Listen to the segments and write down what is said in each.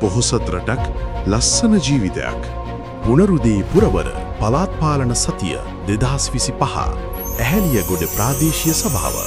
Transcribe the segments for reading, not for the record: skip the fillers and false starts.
පොහොසත් රටක් ලස්සන ජීවිතයක්. උණරුදී පුරවර පළාත් පාලන සතිය 2025 ඇහැලියගොඩ ප්‍රාදේශීය සභාව.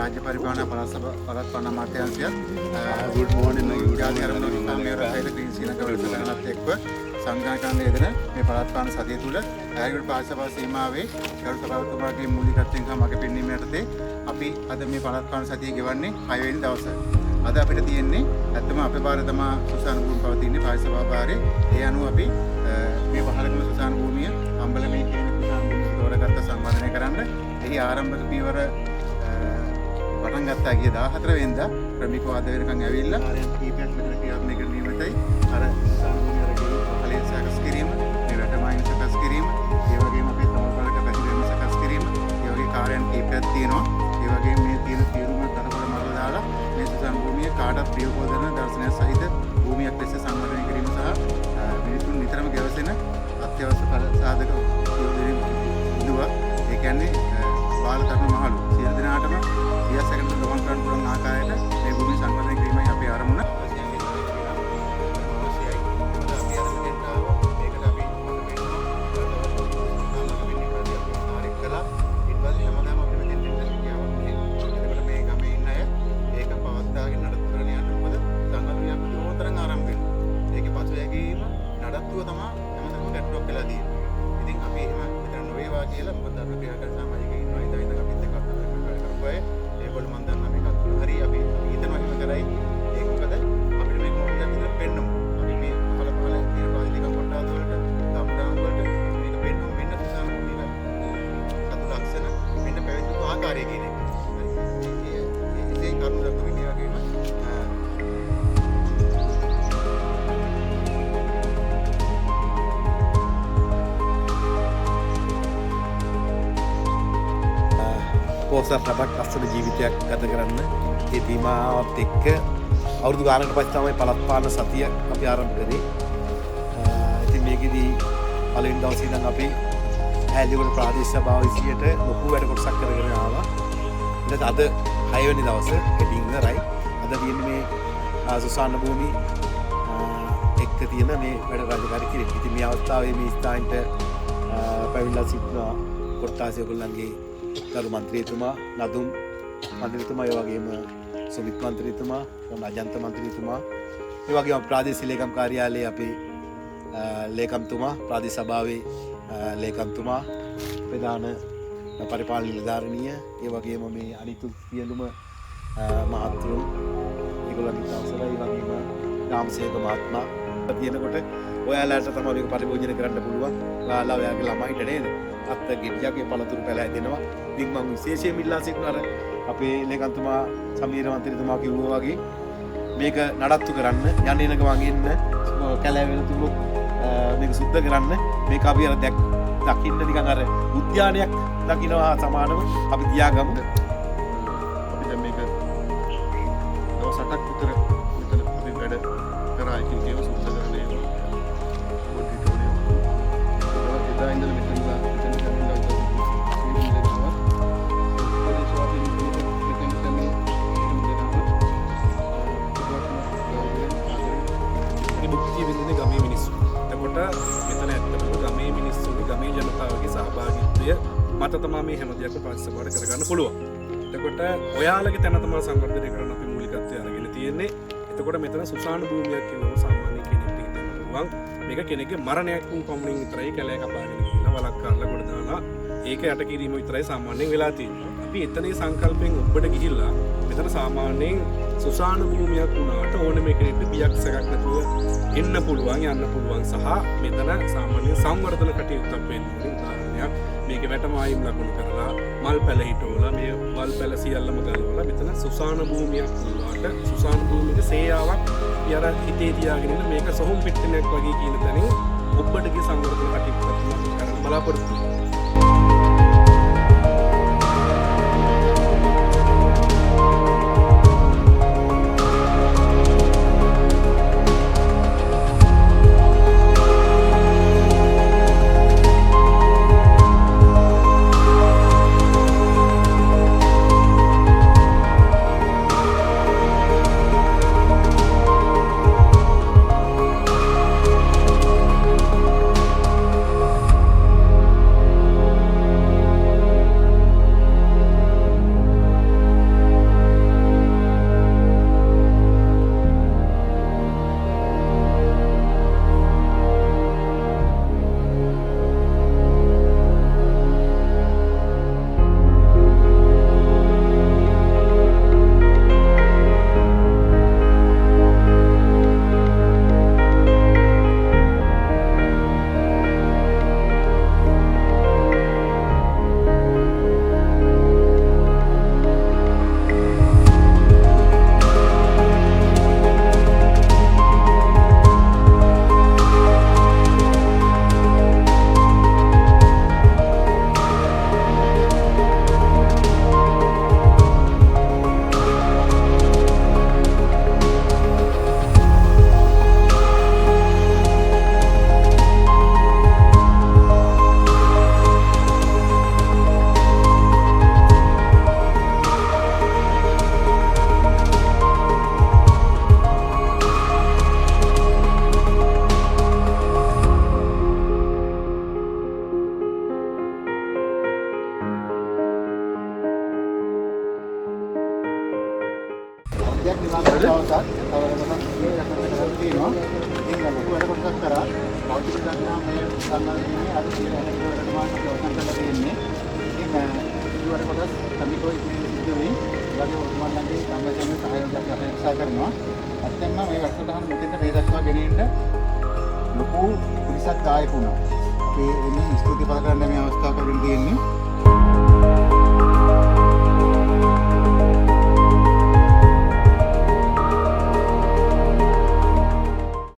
राज्य परिवहन पलात पाना गुड मॉर्निंग ग्रीन श्रीलंका संघाकांड मे पलात पान सदी तुल ऐगुड पासभा सीमावे गरु सभापतिතුමාගේ මූලිකත්වයෙන් හා මගේ පෙන්වීම යටතේ අපි අද මේ පලාත් පාන සතිය ගෙවන්නේ 6 වෙනි දවසේ. අද අපිට තියෙන්නේ ඇත්තම අපේ ಭಾರತමා සුසාන භූමිය පවතින්නේ පාය සභා භාරේ. ඒ අනුව අපි මේ පහළම සුසාන භූමිය අම්බලමේ කියන සුසාන භූමිය තෝරාගත්ත සංවර්ධනය කරන්න එහි ආරම්භක පියවර පටන් ගත්තා ගිය 14 වෙනිදා ක්‍රමිකව අද වෙනකන් ඇවිල්ලා කීපයක් මෙතන ක්‍රියාත්මක කරන නියමිතයි අර සුසාන භූමිය වල පහළේ සකස් කිරීම මේ වැටමායින් සකස් කිරීම ඒ වගේම අපේ තමල්පලක පැතිරීම සකස් කිරීම ඒ වගේ කාර්යයන් කීපයක් තියෙනවා ඒ වගේම මේ තියෙන තීරුම තරවල මරලා දාලා මේ සුසාන භූමිය කාටත් ප්‍රියෝපදන දර්ශනය සහිත භූමියක් ලෙස සංවර්ධනය කිරීම සහ මිනිසුන් නිතරම ගැවසෙන අත්‍යවශ්‍ය ඵල සාධක ඉදුවා ඒ කියන්නේ බාල තරුණ මහලු සියලු දෙනාටම සියසකට ගමන් කරන්න පුළුවන් ආකාරයට මේ භූමිය සංවර්ධනය කිරීමයි අපේ අරමුණ. පොහොසත් රටක් ලස්සන ජීවිතයක් ගත කරන්න ඒ තීමාවත් එක්ක අවුරුදු ගානකට පස්සේ තමයි පළාත් පාලන සතිය අපි ආරම්භ කරේ. ඉතින් මේකෙදී පළවෙනි දවසේ ඉඳන් අපි ඇහැලියගොඩ ප්‍රාදේශීය සභාව විසියට ලොකු වැඩ කොටසක් කරගෙන ආවා. ඊට අද 6 වෙනි දවසේ හෙඩින් ඉවරයි. අද තියෙන්නේ මේ සුසාන භූමි එක්ක තියෙන මේ වැඩ රාජකාරී කිරීම. ඉතින් මේ අවස්ථාවේ මේ ස්ථානට පැවිදිලා සිටින කොට්ටාසේ ඔයගොල්ලන්ගේ ගරු මන්ත්‍රීතුමා නදුම් මන්ත්‍රීතුමා ඒ වගේම සුමිත් මන්ත්‍රීතුමා අජන්ත මන්ත්‍රීතුමා ඒ වගේම ප්‍රාදේශීය ලේකම් කාර්යාලයේ අපේ ලේකම්තුමා ප්‍රාදේශ සභාවේ ලේකම්තුමා ප්‍රධාන පරිපාලන නිලධාරිනිය ඒ වගේම මේ අනිත් සියලුම මහත්තුරුන් ඒගොල්ලන්ගේ අවසරයි ඒ වගේම රාමසේක මහත්මයා තියෙනකොට ඔයාලට තමයි මේක පරිභෝජනය කරන්න පුළුවන්. ඔයාලා ඔයාගේ ළමයිට නේද? අත්ත ගෙඩියගේ පළතුරු පැල හැදෙනවා. ඉතින් මම විශේෂයෙන් ඉල්ලා සිටිනවා අර අපේ ලේකම්තුමා සමීර මන්ත්‍රීතුමා කිව්වා වගේ මේක නඩත්තු කරන්න යන්න එන ගමන් එන්න කැලෑ වෙනතුරු මේක සුද්ධ කරන්න මේක අපි අර දකින්න නිකන් අර උද්‍යානයක් දකින්නවා සමානව අපි තියාගමු. අපි දැන් මේක දවස් 8ක් විතර මෙතන අපි වැඩ කරා ඉතින් ඒක සුද්ධ කරන්නේ පොඩි ටෝනේ එදා ඉඳලා මෙතන ගමේ මිනිස්සු. එතකොට මෙතන ඇත්තටම ගමේ මිනිස්සුගේ ගමේ ජනතාවගේ සහභාගීත්වය මත තමයි මේ හැම දෙයක්ම ප්‍රතිසභාවට කරගන්න පුළුවන්. එතකොට ඔයාලගේ තැන තමයි සංවර්ධනය කරන්න අපි මූලිකත්වය අරගෙන තියෙන්නේ. එතකොට මෙතන සුසාන භූමියක් කියනවා සාමාන්‍ය කෙනෙක්ට හිතන්න පුළුවන්. මේක කෙනෙක්ගේ මරණයක් වුන් පමණින් විතරයි කැලෑ කපාගෙන ගිහිල්ලා වලක් කරලා කොට දාලා ඒක යට කිරීම විතරයි සාමාන්‍යයෙන් වෙලා තියෙන්නේ. අපි එතනේ සංකල්පයෙන් ඔබට ගිහිල්ලා මෙතන සාමාන්‍යයෙන් සුසාන භූමියක් වුණාට ඕනම කෙනෙක්ට බියක් සැකක් නැතුව එන්න පුළුවන් යන්න පුළුවන් සහ මෙතන සාමාන්‍යයෙන් සංවර්ධන කටයුත්තක් වෙන්න ඕනේ. උදාහරණයක් මේක වැටමායිම් ලකුණු කරලා මල් පැල හිටවලා මේ මල් පැල සියල්ලම ගලවලා මෙතන සුසාන භූමියක් වුණාට සුසාන භූමියක සේයාවක් යර හිතේ තියාගෙන ඉන්න මේක සොහොන් පිටිනක් වගේ කියන තැනින් ඔබටගේ සංවර්ධන කටයුත්තක් කරන්න බලාපොරොත්තු වෙනවා. ලොකු පිරිසක් දායක වුණා. අපි එන්නේ ස්තුති පළ කරන්න මේ අවස්ථාව කරගෙන තියෙන්නේ.